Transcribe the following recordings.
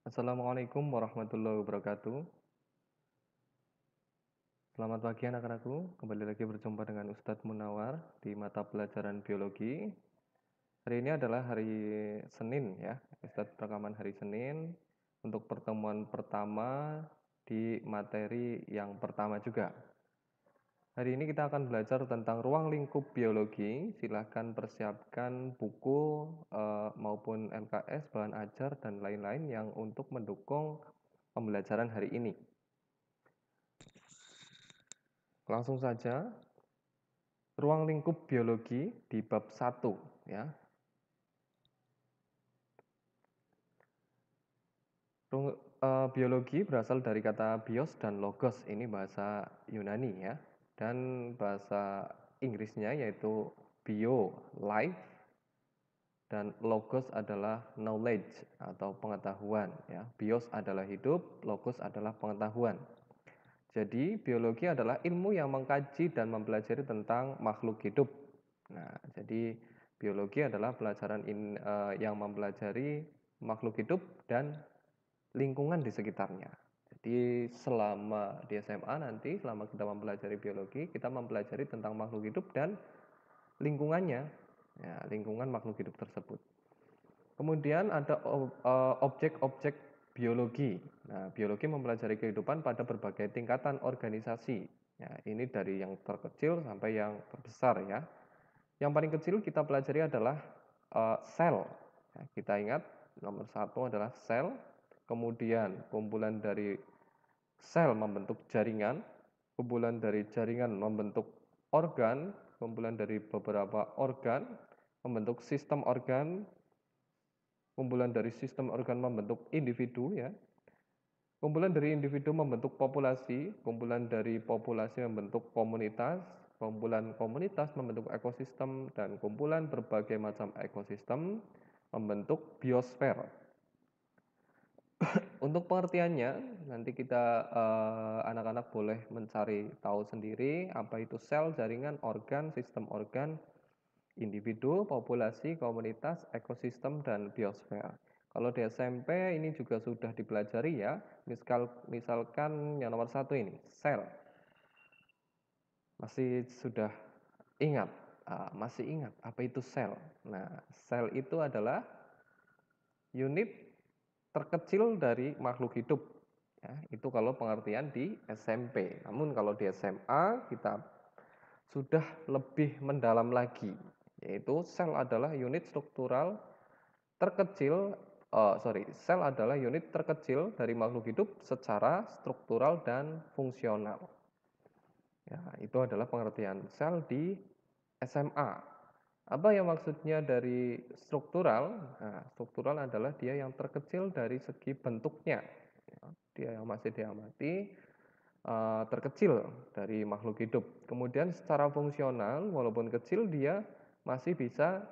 Assalamualaikum warahmatullahi wabarakatuh. Selamat pagi anak-anakku, kembali lagi berjumpa dengan Ustadz Munawar di mata pelajaran biologi. Hari ini adalah hari Senin ya, Ustadz rekaman hari Senin untuk pertemuan pertama di materi yang pertama juga. Hari ini kita akan belajar tentang ruang lingkup biologi. Silahkan persiapkan buku maupun LKS, bahan ajar, dan lain-lain yang untuk mendukung pembelajaran hari ini. Langsung saja, ruang lingkup biologi di bab 1 ya. Biologi berasal dari kata bios dan logos, ini bahasa Yunani ya. Dan bahasa Inggrisnya yaitu bio, life, dan logos adalah knowledge atau pengetahuan ya. Bios adalah hidup, logos adalah pengetahuan. Jadi biologi adalah ilmu yang mengkaji dan mempelajari tentang makhluk hidup. Nah, jadi biologi adalah pelajaran yang mempelajari makhluk hidup dan lingkungan di sekitarnya. Jadi selama di SMA nanti, selama kita mempelajari biologi, kita mempelajari tentang makhluk hidup dan lingkungannya, ya, lingkungan makhluk hidup tersebut. Kemudian ada objek-objek biologi. Nah, biologi mempelajari kehidupan pada berbagai tingkatan organisasi. Ya, ini dari yang terkecil sampai yang terbesar ya. Yang paling kecil kita pelajari adalah sel. Ya, kita ingat nomor 1 adalah sel. Kemudian kumpulan dari sel membentuk jaringan. Kumpulan dari jaringan membentuk organ. Kumpulan dari beberapa organ membentuk sistem organ. Kumpulan dari sistem organ membentuk individu ya. Kumpulan dari individu membentuk populasi, kumpulan dari populasi membentuk komunitas, kumpulan komunitas membentuk ekosistem, dan kumpulan berbagai macam ekosistem membentuk biosfer. Untuk pengertiannya, nanti kita anak-anak boleh mencari tahu sendiri apa itu sel, jaringan, organ, sistem organ, individu, populasi, komunitas, ekosistem, dan biosfer. Kalau di SMP ini juga sudah dipelajari ya, misalkan yang nomor 1 ini, sel. Masih ingat apa itu sel? Nah, sel itu adalah unit terkecil dari makhluk hidup. Ya, itu kalau pengertian di SMP. Namun kalau di SMA kita sudah lebih mendalam lagi, yaitu sel adalah unit struktural terkecil, sel adalah unit terkecil dari makhluk hidup secara struktural dan fungsional. Ya, itu adalah pengertian sel di SMA. Apa yang maksudnya dari struktural? Nah, struktural adalah dia yang terkecil dari segi bentuknya. Ya, dia yang masih diamati terkecil dari makhluk hidup. Kemudian secara fungsional, walaupun kecil dia masih bisa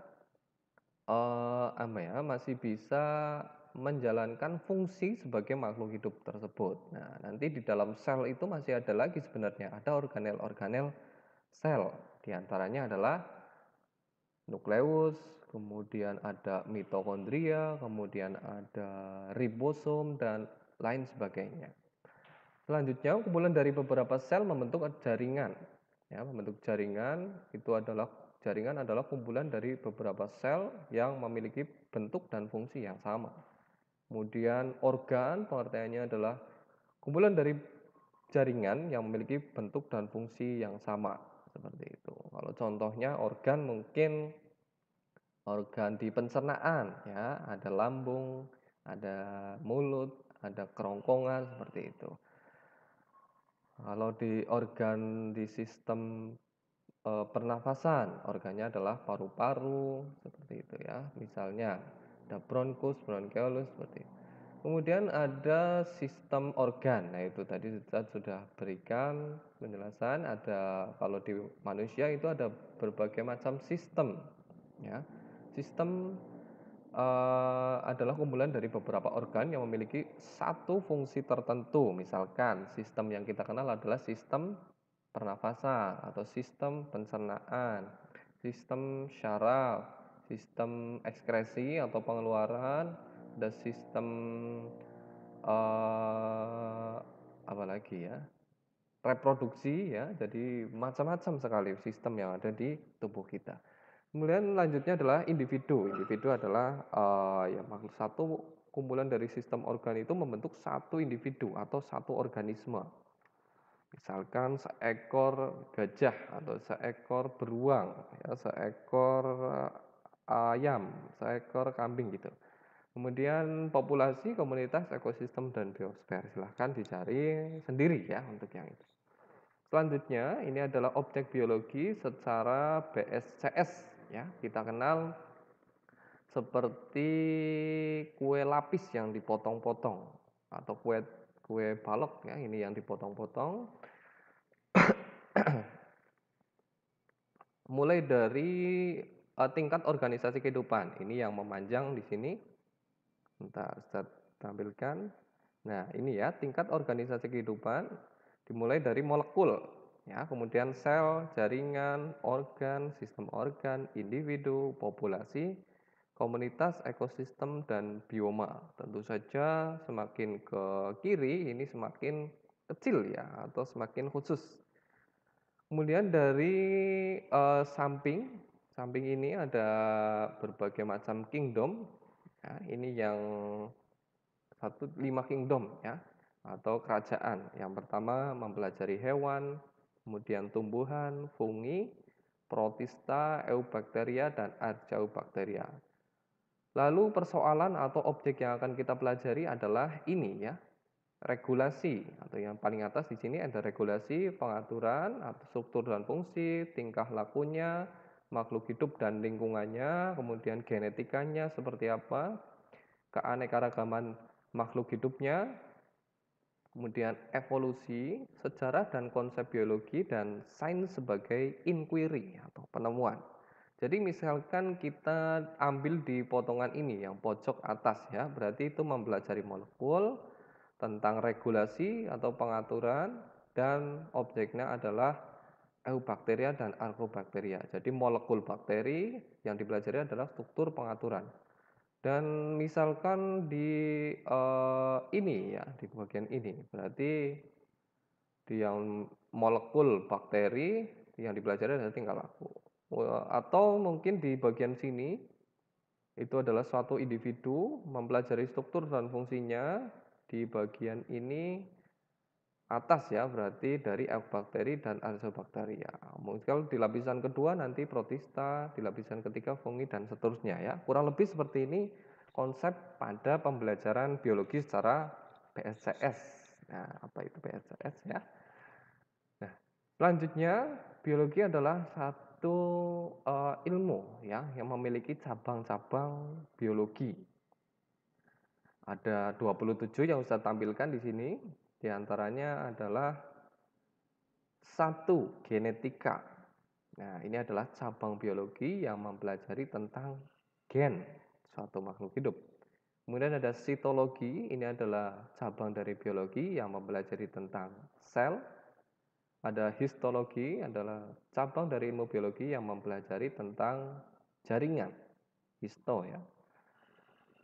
masih bisa menjalankan fungsi sebagai makhluk hidup tersebut. Nah, nanti di dalam sel itu masih ada lagi sebenarnya, ada organel-organel sel. Di antaranya adalah nukleus, kemudian ada mitokondria, kemudian ada ribosom, dan lain sebagainya. Selanjutnya, kumpulan dari beberapa sel membentuk jaringan. Ya, membentuk jaringan adalah kumpulan dari beberapa sel yang memiliki bentuk dan fungsi yang sama. Kemudian organ pengertiannya adalah kumpulan dari jaringan yang memiliki bentuk dan fungsi yang sama, seperti itu. Kalau contohnya organ mungkin organ di pencernaan ya, ada lambung, ada mulut, ada kerongkongan seperti itu. Kalau di organ di sistem pernafasan, organnya adalah paru-paru, seperti itu ya. Misalnya ada bronkus, bronchiolus, seperti itu. Kemudian ada sistem organ. Nah, itu tadi saya sudah berikan penjelasan. Ada kalau di manusia itu ada berbagai macam sistem ya. Sistem adalah kumpulan dari beberapa organ yang memiliki satu fungsi tertentu. Misalkan sistem yang kita kenal adalah sistem pernafasan atau sistem pencernaan, sistem syaraf, sistem ekskresi atau pengeluaran, ada sistem eee, apalagi ya, reproduksi ya, jadi macam-macam sekali sistem yang ada di tubuh kita. Kemudian lanjutnya adalah individu. Individu adalah, ya makhluk satu kumpulan dari sistem organ itu membentuk satu individu atau satu organisme. Misalkan seekor gajah atau seekor beruang, ya, seekor ayam, seekor kambing gitu. Kemudian populasi, komunitas, ekosistem, dan biosfer. Silahkan dicari sendiri ya untuk yang itu. Selanjutnya ini adalah objek biologi secara BSCS ya. Kita kenal seperti kue lapis yang dipotong-potong atau kue kue balok ya, ini yang dipotong-potong. Mulai dari tingkat organisasi kehidupan. Ini yang memanjang di sini. Bentar, saya tampilkan. Nah, ini ya tingkat organisasi kehidupan dimulai dari molekul, ya, kemudian sel, jaringan, organ, sistem organ, individu, populasi, komunitas, ekosistem, dan bioma. Tentu saja semakin ke kiri ini semakin kecil ya atau semakin khusus. Kemudian dari samping, samping ini ada berbagai macam kingdom. Ya, ini yang 5 kingdom ya atau kerajaan. Yang pertama mempelajari hewan, kemudian tumbuhan, fungi, protista, eubakteria, dan archaeobacteria. Lalu persoalan atau objek yang akan kita pelajari adalah ini ya, regulasi atau yang paling atas di sini ada regulasi, pengaturan atau struktur dan fungsi, tingkah lakunya, makhluk hidup dan lingkungannya, kemudian genetikanya seperti apa, keanekaragaman makhluk hidupnya, kemudian evolusi, sejarah dan konsep biologi, dan sains sebagai inquiry atau penemuan. Jadi misalkan kita ambil di potongan ini yang pojok atas ya, berarti itu mempelajari molekul, tentang regulasi atau pengaturan, dan objeknya adalah eubakteria dan archaeobacteria. Jadi molekul bakteri yang dipelajari adalah struktur pengaturan. Dan misalkan di ini ya, di bagian ini, berarti di yang molekul bakteri yang dipelajari adalah tingkah laku. Atau mungkin di bagian sini itu adalah suatu individu mempelajari struktur dan fungsinya. Di bagian ini atas ya, berarti dari eubakteri dan archaeobacteria. Mungkin di lapisan kedua nanti protista, di lapisan ketiga fungi, dan seterusnya ya. Kurang lebih seperti ini konsep pada pembelajaran biologi secara BSCS. Nah, apa itu BSCS ya? Nah, selanjutnya biologi adalah satu ilmu ya yang memiliki cabang-cabang biologi. Ada 27 yang saya tampilkan di sini. Di antaranya adalah 1. Genetika. Nah, ini adalah cabang biologi yang mempelajari tentang gen suatu makhluk hidup. Kemudian ada sitologi, ini adalah cabang dari biologi yang mempelajari tentang sel. Ada histologi, adalah cabang dari ilmu biologi yang mempelajari tentang jaringan, histo ya.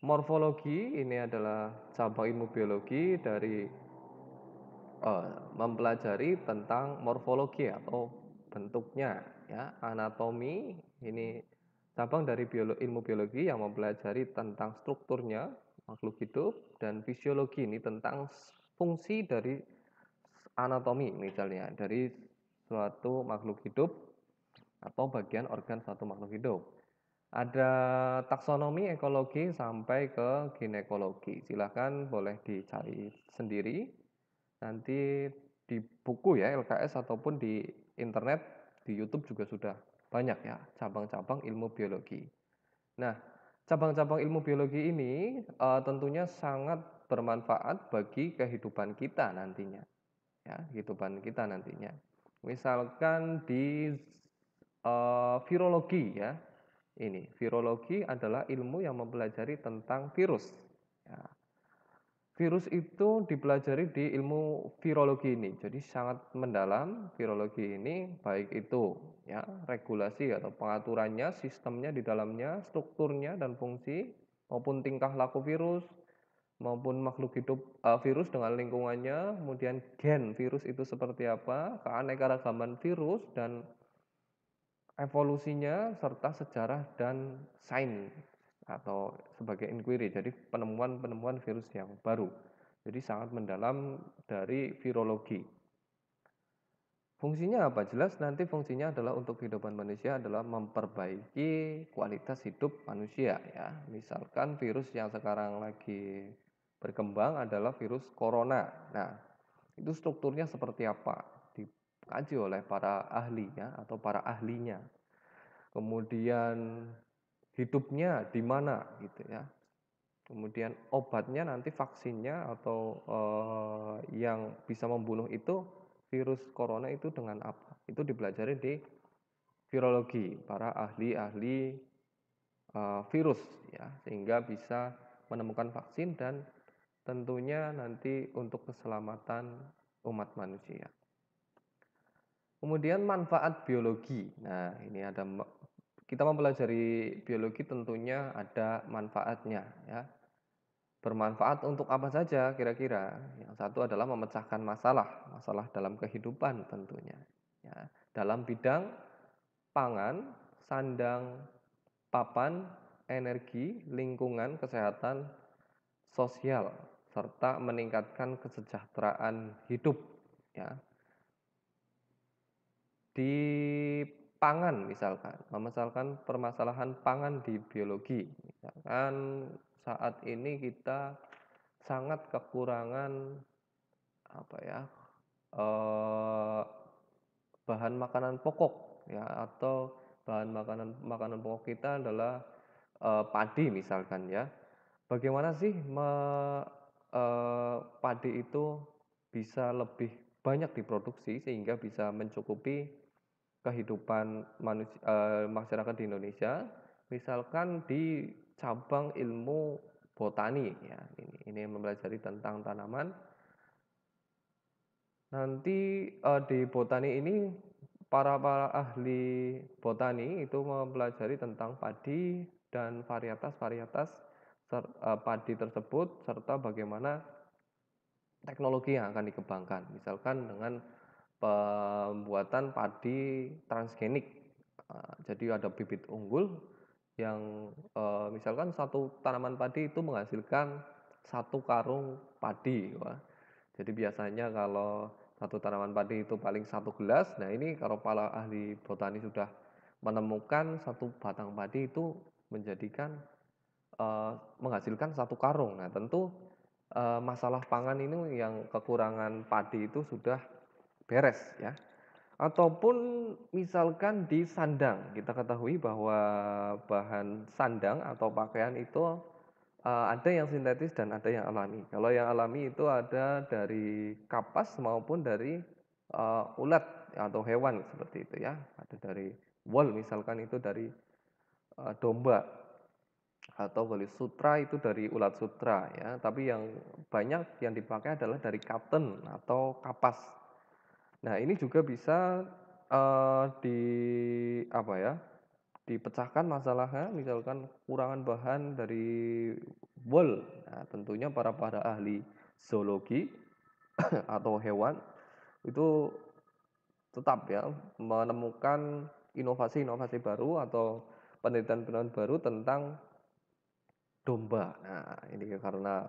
Morfologi, ini adalah cabang ilmu biologi dari mempelajari tentang morfologi atau bentuknya ya. Anatomi, ini cabang dari ilmu biologi yang mempelajari tentang strukturnya makhluk hidup. Dan fisiologi, ini tentang fungsi dari anatomi misalnya dari suatu makhluk hidup atau bagian organ suatu makhluk hidup. Ada taksonomi, ekologi, sampai ke ginekologi. Silahkan boleh dicari sendiri. Nanti di buku ya LKS ataupun di internet, di YouTube juga sudah banyak ya cabang-cabang ilmu biologi. Nah, cabang-cabang ilmu biologi ini tentunya sangat bermanfaat bagi kehidupan kita nantinya. Ya, kehidupan kita nantinya. Misalkan di virologi ya. Ini, virologi adalah ilmu yang mempelajari tentang virus. Ya. Virus itu dipelajari di ilmu virologi ini. Jadi sangat mendalam virologi ini, baik itu ya regulasi atau pengaturannya, sistemnya di dalamnya, strukturnya dan fungsi maupun tingkah laku virus, maupun makhluk hidup, virus dengan lingkungannya, kemudian gen virus itu seperti apa, keanekaragaman virus dan evolusinya, serta sejarah dan sains atau sebagai inquiry, jadi penemuan-penemuan virus yang baru. Jadi sangat mendalam dari virologi. Fungsinya apa? Jelas nanti fungsinya adalah untuk kehidupan manusia adalah memperbaiki kualitas hidup manusia ya. Misalkan virus yang sekarang lagi berkembang adalah virus corona. Nah, itu strukturnya seperti apa? Dikaji oleh para ahli ya atau para ahlinya. Kemudian hidupnya di mana gitu ya. Kemudian obatnya nanti vaksinnya atau yang bisa membunuh itu virus corona itu dengan apa? Itu dipelajari di virologi, para ahli-ahli virus ya, sehingga bisa menemukan vaksin dan tentunya nanti untuk keselamatan umat manusia. Kemudian manfaat biologi. Nah, ini ada kita mempelajari biologi tentunya ada manfaatnya ya. Bermanfaat untuk apa saja kira-kira? Yang satu adalah memecahkan masalah dalam kehidupan tentunya. Ya, dalam bidang pangan, sandang, papan, energi, lingkungan, kesehatan, sosial, serta meningkatkan kesejahteraan hidup. Ya. Di pangan misalkan permasalahan pangan di biologi. Misalkan saat ini kita sangat kekurangan apa ya, bahan makanan pokok ya atau bahan makanan pokok kita adalah, padi misalkan ya. Bagaimana sih padi itu bisa lebih banyak diproduksi sehingga bisa mencukupi kehidupan masyarakat di Indonesia, misalkan di cabang ilmu botani ya, ini mempelajari tentang tanaman. Nanti, di botani ini para ahli botani itu mempelajari tentang padi dan varietas-varietas padi tersebut serta bagaimana teknologi yang akan dikembangkan. Misalkan dengan pembuatan padi transgenik, jadi ada bibit unggul yang, misalkan satu tanaman padi itu menghasilkan satu karung padi. Wah, jadi biasanya kalau satu tanaman padi itu paling satu gelas, nah ini kalau para ahli botani sudah menemukan satu batang padi itu menjadikan, menghasilkan satu karung. Nah tentu, masalah pangan ini yang kekurangan padi itu sudah beres ya. Ataupun misalkan di sandang, kita ketahui bahwa bahan sandang atau pakaian itu, ada yang sintetis dan ada yang alami. Kalau yang alami itu ada dari kapas maupun dari, ulat atau hewan seperti itu ya. Ada dari wool misalkan itu dari, domba atau kulit sutra itu dari ulat sutra ya. Tapi yang banyak yang dipakai adalah dari cotton atau kapas. Nah, ini juga bisa, di apa ya, dipecahkan masalahnya, misalkan kekurangan bahan dari wool. Nah, tentunya para ahli zoologi atau hewan itu tetap ya menemukan inovasi-inovasi baru atau penelitian-penelitian baru tentang domba. Nah, ini karena,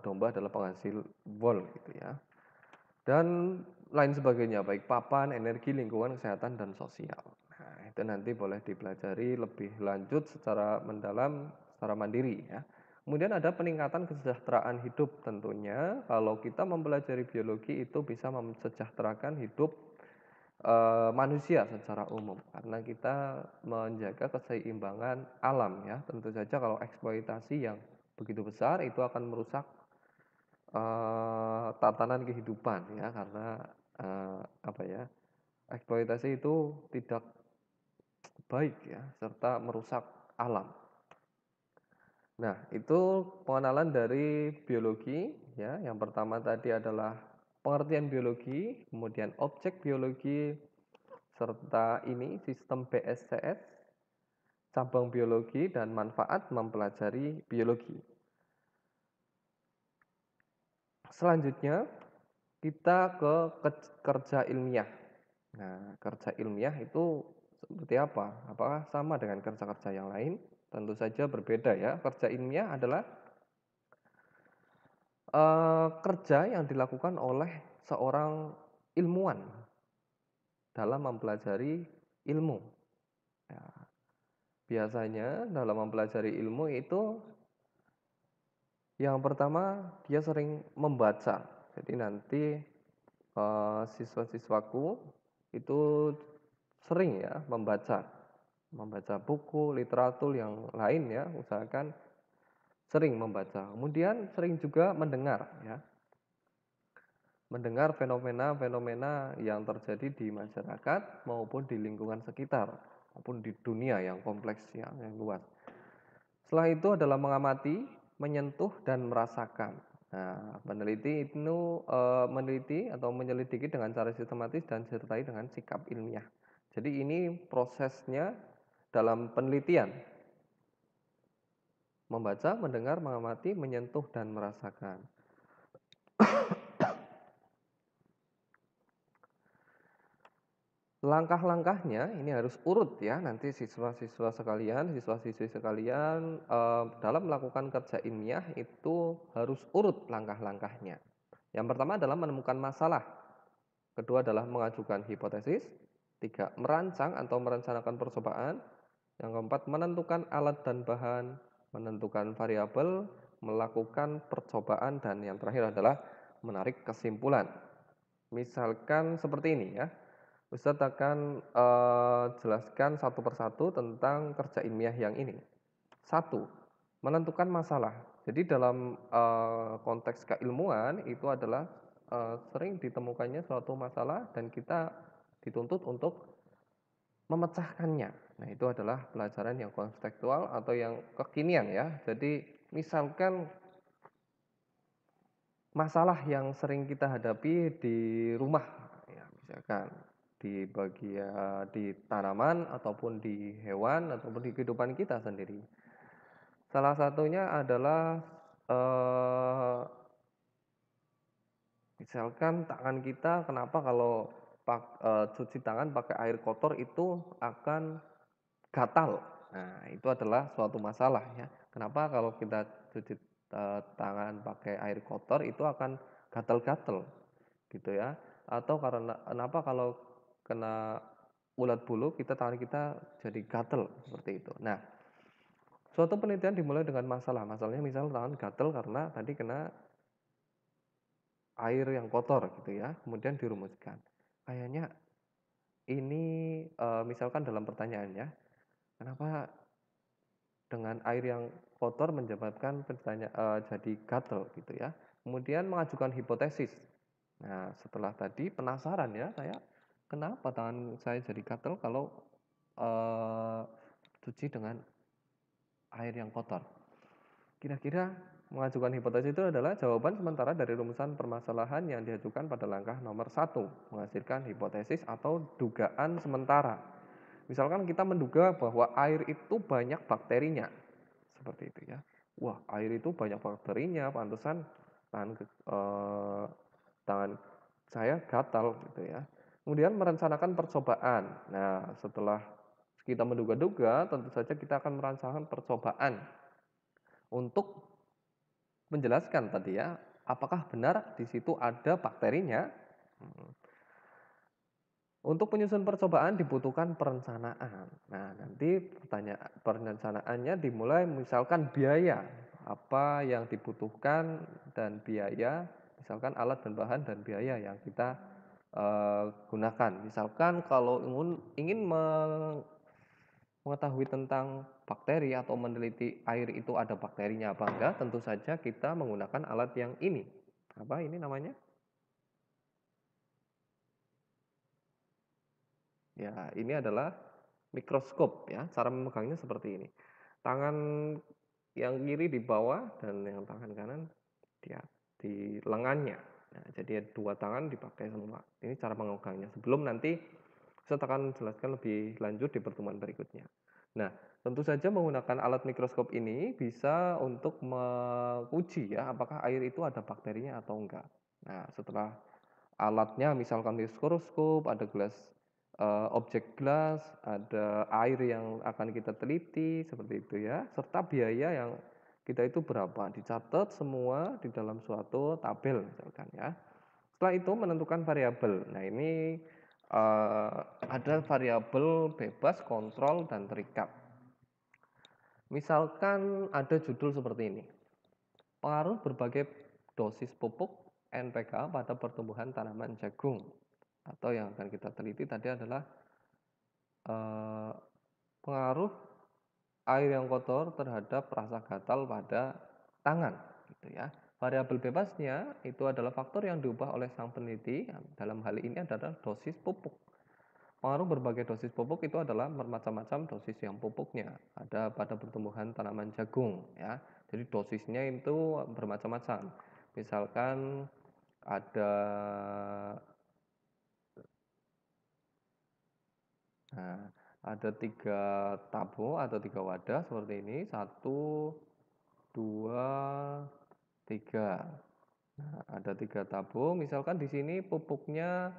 domba adalah penghasil wool gitu ya. Dan lain sebagainya, baik papan, energi, lingkungan, kesehatan, dan sosial. Nah, itu nanti boleh dipelajari lebih lanjut secara mendalam, secara mandiri ya. Kemudian ada peningkatan kesejahteraan hidup tentunya. Kalau kita mempelajari biologi itu bisa mensejahterakan hidup manusia secara umum. Karena kita menjaga keseimbangan alam ya. Tentu saja kalau eksploitasi yang begitu besar itu akan merusak tatanan kehidupan ya karena, apa ya, eksploitasi itu tidak baik ya serta merusak alam. Nah, itu pengenalan dari biologi ya. Yang pertama tadi adalah pengertian biologi, kemudian objek biologi, serta ini sistem BSCS, cabang biologi dan manfaat mempelajari biologi. Selanjutnya kita ke kerja ilmiah. Nah, kerja ilmiah itu seperti apa? Apakah sama dengan kerja-kerja yang lain? Tentu saja berbeda ya. Kerja ilmiah adalah kerja yang dilakukan oleh seorang ilmuwan dalam mempelajari ilmu. Ya, biasanya dalam mempelajari ilmu itu yang pertama dia sering membaca. Jadi nanti siswa-siswaku itu sering ya membaca buku, literatur yang lain ya, usahakan sering membaca. Kemudian sering juga mendengar ya, mendengar fenomena-fenomena yang terjadi di masyarakat maupun di lingkungan sekitar maupun di dunia yang kompleks yang luas. Setelah itu adalah mengamati, menyentuh dan merasakan. Nah, peneliti itu meneliti atau menyelidiki dengan cara sistematis dan disertai dengan sikap ilmiah. Jadi ini prosesnya dalam penelitian. Membaca, mendengar, mengamati, menyentuh dan merasakan. Langkah-langkahnya ini harus urut ya, nanti siswa-siswa sekalian, siswa-siswi sekalian dalam melakukan kerja ilmiah itu harus urut langkah-langkahnya. Yang pertama adalah menemukan masalah, kedua adalah mengajukan hipotesis, tiga merancang atau merencanakan percobaan, yang keempat menentukan alat dan bahan, menentukan variabel, melakukan percobaan, dan yang terakhir adalah menarik kesimpulan. Misalkan seperti ini ya. Ustadz akan jelaskan satu persatu tentang kerja ilmiah yang ini. Satu, menentukan masalah. Jadi dalam konteks keilmuan itu adalah sering ditemukannya suatu masalah dan kita dituntut untuk memecahkannya. Nah, itu adalah pelajaran yang konseptual atau yang kekinian ya. Jadi misalkan masalah yang sering kita hadapi di rumah ya, misalkan di bagian di tanaman ataupun di hewan ataupun di kehidupan kita sendiri. Salah satunya adalah eh, misalkan tangan kita kenapa kalau cuci tangan pakai air kotor itu akan gatal. Nah, itu adalah suatu masalah ya. Kenapa kalau kita cuci tangan pakai air kotor itu akan gatal-gatal gitu ya. Atau karena kenapa kalau kena ulat bulu tangan kita jadi gatal seperti itu. Nah, suatu penelitian dimulai dengan masalah. Masalahnya misal tangan gatal karena tadi kena air yang kotor gitu ya. Kemudian dirumuskan. Kayaknya ini misalkan dalam pertanyaan ya, kenapa dengan air yang kotor menyebabkan jadi gatal gitu ya. Kemudian mengajukan hipotesis. Nah, setelah tadi penasaran ya saya, kenapa tangan saya jadi gatal kalau cuci dengan air yang kotor. Kira-kira mengajukan hipotesis itu adalah jawaban sementara dari rumusan permasalahan yang diajukan pada langkah nomor 1, menghasilkan hipotesis atau dugaan sementara. Misalkan kita menduga bahwa air itu banyak bakterinya, seperti itu ya. Wah, air itu banyak bakterinya, pantesan tangan saya gatal gitu ya. Kemudian merencanakan percobaan. Nah, setelah kita menduga-duga, tentu saja kita akan merancangkan percobaan untuk menjelaskan tadi ya, apakah benar di situ ada bakterinya. Untuk penyusun percobaan dibutuhkan perencanaan. Nah, nanti perencanaannya dimulai misalkan biaya, apa yang dibutuhkan dan biaya, misalkan alat dan bahan dan biaya yang kita gunakan. Misalkan kalau ingin mengetahui tentang bakteri atau meneliti air itu ada bakterinya apa enggak, tentu saja kita menggunakan alat yang ini. Apa ini namanya? Ya, ini adalah mikroskop ya. Cara memegangnya seperti ini. Tangan yang kiri di bawah dan yang tangan kanan di lengannya. Nah, jadi dua tangan dipakai semua. Ini cara memegangnya. Sebelum nanti saya akan jelaskan lebih lanjut di pertemuan berikutnya. Nah, tentu saja menggunakan alat mikroskop ini bisa untuk menguji ya, apakah air itu ada bakterinya atau enggak. Nah, setelah alatnya misalkan mikroskop, ada gelas, objek gelas, ada air yang akan kita teliti, seperti itu ya, serta biaya yang kita itu berapa, dicatat semua di dalam suatu tabel misalkan ya. Setelah itu menentukan variabel. Nah ini, ada variabel bebas, kontrol, dan terikat. Misalkan ada judul seperti ini, pengaruh berbagai dosis pupuk NPK pada pertumbuhan tanaman jagung. Atau yang akan kita teliti tadi adalah eh, pengaruh air yang kotor terhadap rasa gatal pada tangan, gitu ya. Variabel bebasnya itu adalah faktor yang diubah oleh sang peneliti. Dalam hal ini adalah dosis pupuk. Pengaruh berbagai dosis pupuk itu adalah bermacam-macam dosis yang pupuknya. Ada pada pertumbuhan tanaman jagung, ya. Jadi dosisnya itu bermacam-macam. Misalkan ada Nah, ada 3 tabung atau 3 wadah seperti ini, 1, 2, 3. Nah, ada 3 tabung, misalkan di sini pupuknya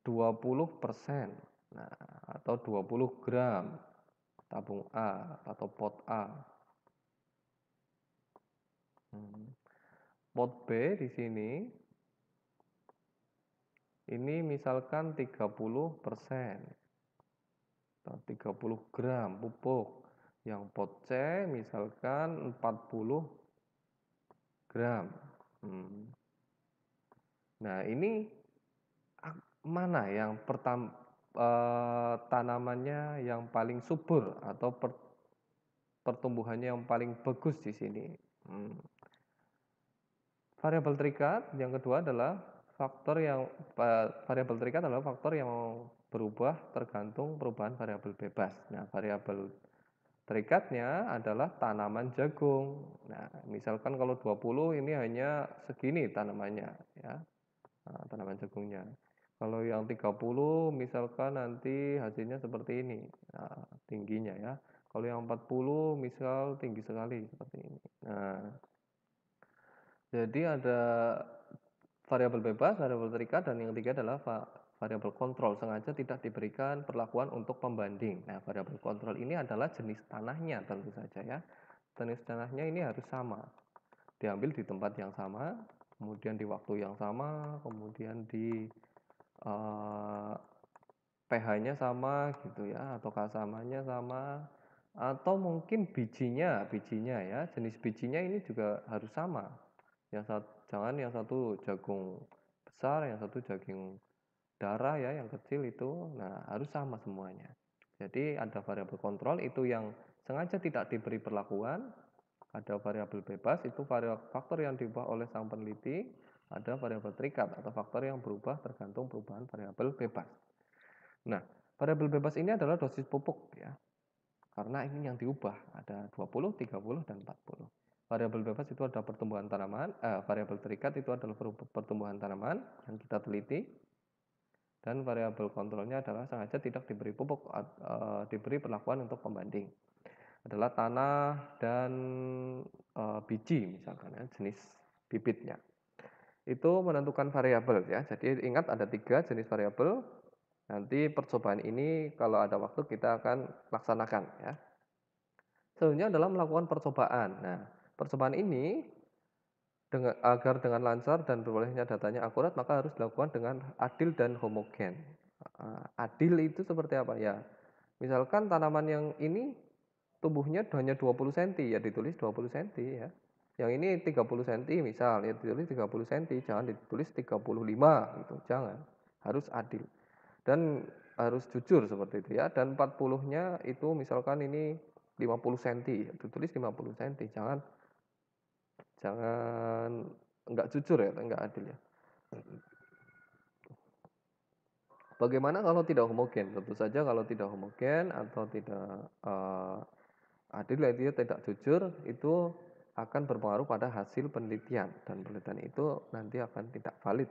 20%. Nah, atau 20 gram tabung A atau pot A. Pot B di sini ini misalkan 30% atau 30 gram pupuk. Yang pot C misalkan 40 gram. Nah, ini mana yang tanamannya yang paling subur atau pertumbuhannya yang paling bagus di sini? Variabel terikat yang kedua adalah variabel terikat adalah faktor yang berubah tergantung perubahan variabel bebas. Nah, variabel terikatnya adalah tanaman jagung. Nah, misalkan kalau 20 ini hanya segini tanamannya ya. Nah, tanaman jagungnya. Kalau yang 30 misalkan nanti hasilnya seperti ini. Nah, tingginya ya. Kalau yang 40 misal tinggi sekali seperti ini. Nah, jadi ada variabel bebas, variabel terikat, dan yang ketiga adalah variabel kontrol. Sengaja tidak diberikan perlakuan untuk pembanding. Nah, variabel kontrol ini adalah jenis tanahnya tentu saja ya. Jenis tanahnya ini harus sama. Diambil di tempat yang sama, kemudian di waktu yang sama, kemudian di pH-nya sama gitu ya, atau keasamannya sama, atau mungkin bijinya ya, jenis bijinya ini juga harus sama. Jangan yang satu jagung besar, yang satu jagung darah ya, yang kecil itu, nah harus sama semuanya. Jadi ada variabel kontrol itu yang sengaja tidak diberi perlakuan, ada variabel bebas itu faktor yang diubah oleh sang peneliti, ada variabel terikat atau faktor yang berubah tergantung perubahan variabel bebas. Nah, variabel bebas ini adalah dosis pupuk ya. Karena ini yang diubah, ada 20, 30, dan 40. Variabel bebas itu ada pertumbuhan tanaman, variabel terikat itu adalah pertumbuhan tanaman yang kita teliti. Dan variabel kontrolnya adalah sengaja tidak diberi pupuk, diberi perlakuan untuk pembanding. Adalah tanah dan biji misalkan ya, jenis bibitnya. Itu menentukan variabel ya. Jadi ingat ada 3 jenis variabel. Nanti percobaan ini kalau ada waktu kita akan laksanakan ya. Selanjutnya adalah melakukan percobaan. Nah, percobaan ini agar dengan lancar dan berolehnya datanya akurat maka harus dilakukan dengan adil dan homogen. Adil itu seperti apa ya? Misalkan tanaman yang ini tumbuhnya hanya 20 cm ya ditulis 20 cm ya. Yang ini 30 cm misal ya ditulis 30 cm, jangan ditulis 35 gitu, jangan. Harus adil. Dan harus jujur seperti itu ya. Dan 40-nya itu misalkan ini 50 cm, ditulis 50 cm, jangan enggak jujur ya, enggak adil ya. Bagaimana kalau tidak homogen? Tentu saja kalau tidak homogen atau tidak adil ya, tidak jujur itu akan berpengaruh pada hasil penelitian dan penelitian itu nanti akan tidak valid.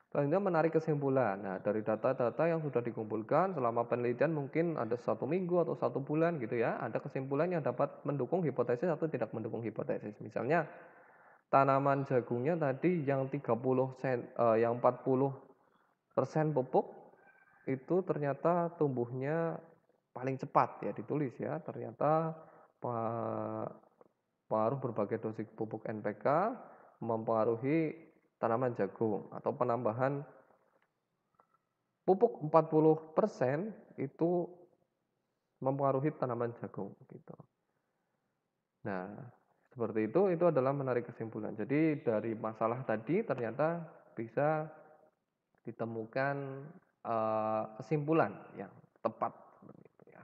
Selanjutnya menarik kesimpulan. Nah, dari data-data yang sudah dikumpulkan selama penelitian mungkin ada 1 minggu atau 1 bulan gitu ya, ada kesimpulan yang dapat mendukung hipotesis atau tidak mendukung hipotesis. Misalnya tanaman jagungnya tadi yang 40% pupuk itu ternyata tumbuhnya paling cepat ya ditulis ya. Ternyata pengaruh berbagai dosis pupuk NPK mempengaruhi tanaman jagung atau penambahan pupuk 40% itu mempengaruhi tanaman jagung gitu. Nah, seperti itu adalah menarik kesimpulan. Jadi dari masalah tadi ternyata bisa ditemukan kesimpulan yang tepat seperti itu ya.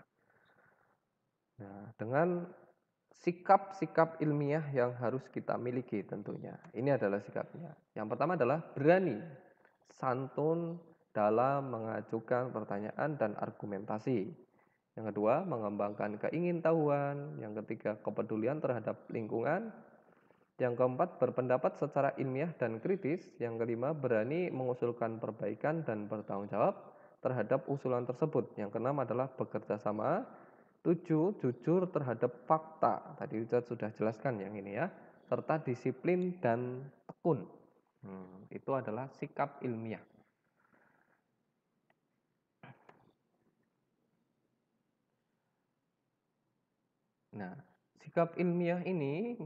Nah, dengan sikap-sikap ilmiah yang harus kita miliki tentunya. Ini adalah sikapnya. Yang pertama adalah berani, santun dalam mengajukan pertanyaan dan argumentasi. Yang kedua, mengembangkan keingintahuan. Yang ketiga, kepedulian terhadap lingkungan. Yang keempat, berpendapat secara ilmiah dan kritis. Yang kelima, berani mengusulkan perbaikan dan bertanggung jawab terhadap usulan tersebut. Yang keenam adalah bekerja sama. 7, jujur terhadap fakta. Tadi saya sudah jelaskan yang ini ya. Serta disiplin dan tekun. Itu adalah sikap ilmiah. Nah, sikap ilmiah ini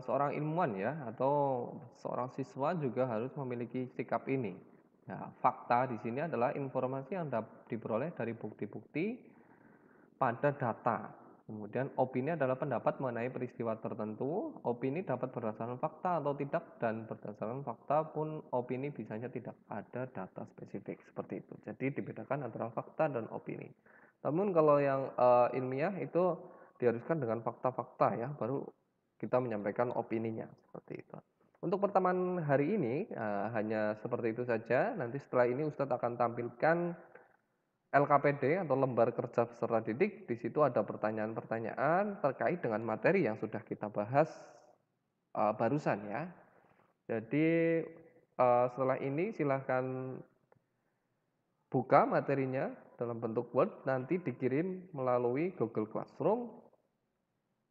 seorang ilmuwan ya atau seorang siswa juga harus memiliki sikap ini. Nah, fakta di sini adalah informasi yang diperoleh dari bukti-bukti pada data. Kemudian opini adalah pendapat mengenai peristiwa tertentu. Opini dapat berdasarkan fakta atau tidak, dan berdasarkan fakta pun opini bisanya tidak ada data spesifik seperti itu. Jadi dibedakan antara fakta dan opini. Namun kalau yang ilmiah itu diharuskan dengan fakta-fakta ya, baru kita menyampaikan opininya seperti itu. Untuk pertemuan hari ini hanya seperti itu saja. Nanti setelah ini Ustadz akan tampilkan LKPD atau lembar kerja peserta didik. Di situ ada pertanyaan-pertanyaan terkait dengan materi yang sudah kita bahas barusan ya. Jadi setelah ini silahkan buka materinya dalam bentuk Word, nanti dikirim melalui Google Classroom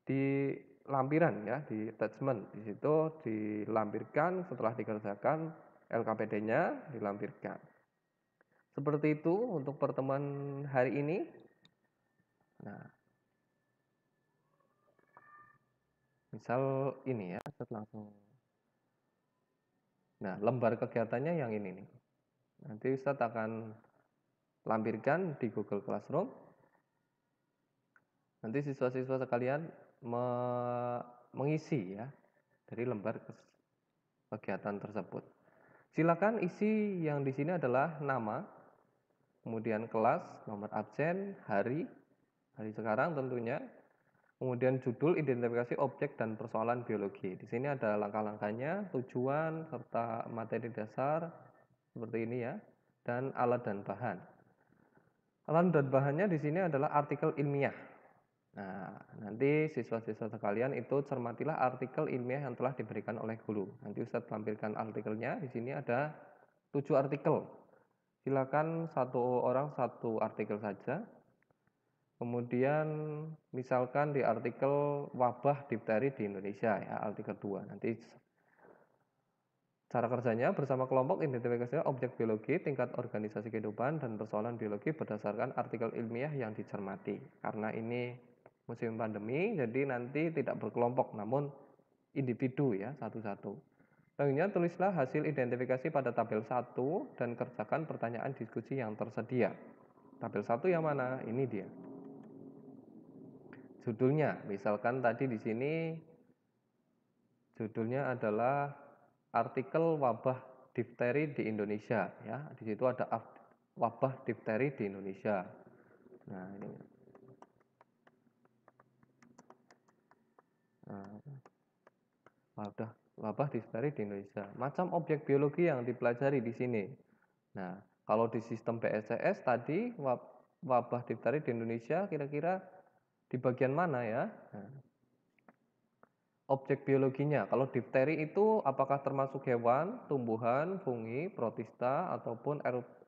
di lampiran ya, di attachment. Di situ dilampirkan setelah dikerjakan LKPD-nya dilampirkan. Seperti itu untuk pertemuan hari ini. Nah, misal ini ya, langsung. Nah, lembar kegiatannya yang ini nih. Nanti Ustadz akan lampirkan di Google Classroom. Nanti siswa-siswa sekalian mengisi ya dari lembar kegiatan tersebut. Silakan isi yang di sini adalah nama, kemudian kelas, nomor absen, hari sekarang tentunya, kemudian judul, identifikasi objek dan persoalan biologi. Di sini ada langkah-langkahnya, tujuan serta materi dasar seperti ini ya, dan alat dan bahan. Alat dan bahannya di sini adalah artikel ilmiah. Nah, nanti siswa-siswa sekalian itu cermatilah artikel ilmiah yang telah diberikan oleh guru. Nanti Ustadz tampilkan artikelnya. Di sini ada 7 artikel. Silakan satu orang satu artikel saja. Kemudian misalkan di artikel wabah difteri di Indonesia ya, artikel 2. Nanti cara kerjanya bersama kelompok identifikasi objek biologi, tingkat organisasi kehidupan dan persoalan biologi berdasarkan artikel ilmiah yang dicermati. Karena ini musim pandemi, jadi nanti tidak berkelompok namun individu ya, satu-satu. Selanjutnya tulislah hasil identifikasi pada tabel 1 dan kerjakan pertanyaan diskusi yang tersedia. Tabel 1 yang mana? Ini dia. Judulnya, misalkan tadi di sini judulnya adalah artikel wabah difteri di Indonesia ya. Di situ ada wabah difteri di Indonesia. Nah, ini. Nah, wabah difteri di Indonesia. Macam objek biologi yang dipelajari di sini. Nah, kalau di sistem BSCS tadi wabah difteri di Indonesia kira-kira di bagian mana ya? Nah, objek biologinya. Kalau difteri itu apakah termasuk hewan, tumbuhan, fungi, protista, ataupun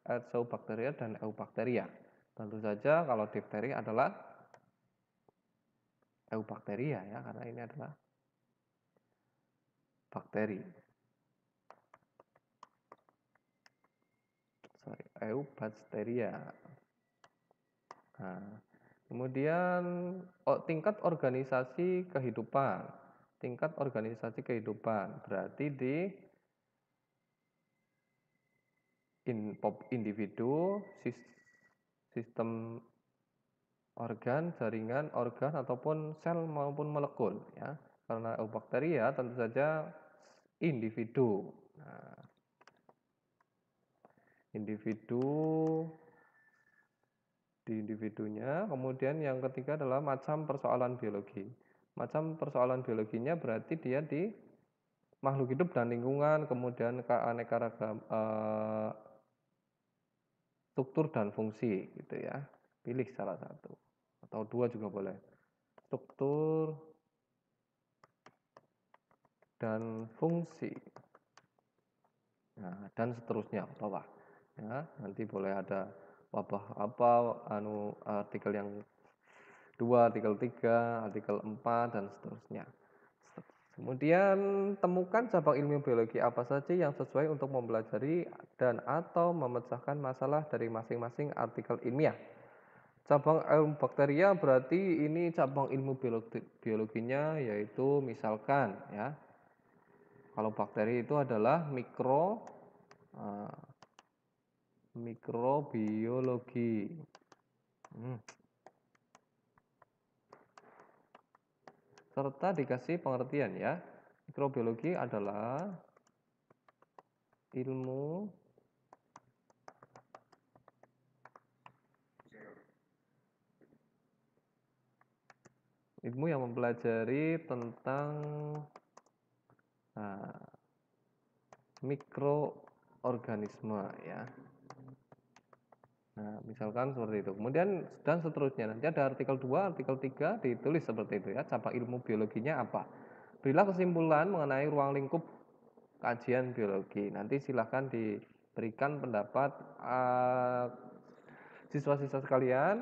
Azobacteria dan Eubacteria. Tentu saja kalau difteri adalah Eubacteria ya, karena ini adalah bakteri. Eubacteria. Nah, kemudian tingkat organisasi kehidupan. Tingkat organisasi kehidupan berarti di individu, sistem organ, jaringan, organ ataupun sel maupun molekul ya. Karena eubacteria tentu saja individu. Nah, individu di individunya, kemudian yang ketiga adalah macam persoalan biologi. Macam persoalan biologinya berarti dia di makhluk hidup dan lingkungan, kemudian keanekaragam struktur dan fungsi gitu ya. Pilih salah satu atau dua juga boleh. Struktur dan fungsi. Nah, dan seterusnya bawah. Ya, nanti boleh ada wabah apa, artikel yang 2, artikel 3, artikel 4 dan seterusnya. Kemudian temukan cabang ilmu biologi apa saja yang sesuai untuk mempelajari dan atau memecahkan masalah dari masing-masing artikel ilmiah. Cabang ilmu bakteria berarti ini cabang ilmu biologinya yaitu misalkan ya. Kalau bakteri itu adalah mikrobiologi. Serta dikasih pengertian ya. Mikrobiologi adalah ilmu yang mempelajari tentang mikroorganisme ya. Nah, misalkan seperti itu. Kemudian dan seterusnya. Nanti ada artikel 2, artikel 3 ditulis seperti itu ya. Cabang ilmu biologinya apa? Berilah kesimpulan mengenai ruang lingkup kajian biologi. Nanti silahkan diberikan pendapat siswa-siswa sekalian.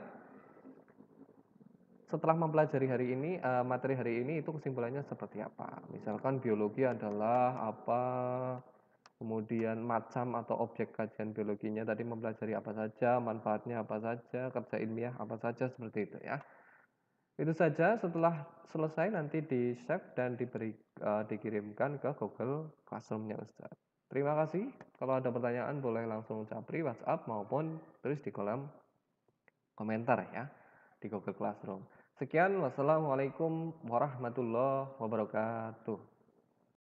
Setelah mempelajari hari ini, materi hari ini itu kesimpulannya seperti apa? Misalkan biologi adalah apa? Kemudian macam atau objek kajian biologinya tadi mempelajari apa saja, manfaatnya apa saja, kerja ilmiah apa saja seperti itu ya. Itu saja, setelah selesai nanti di-save dan dikirimkan ke Google Classroom-nya Ustaz. Terima kasih. Kalau ada pertanyaan boleh langsung capri WhatsApp maupun tulis di kolom komentar ya di Google Classroom. Sekian, wassalamualaikum warahmatullahi wabarakatuh.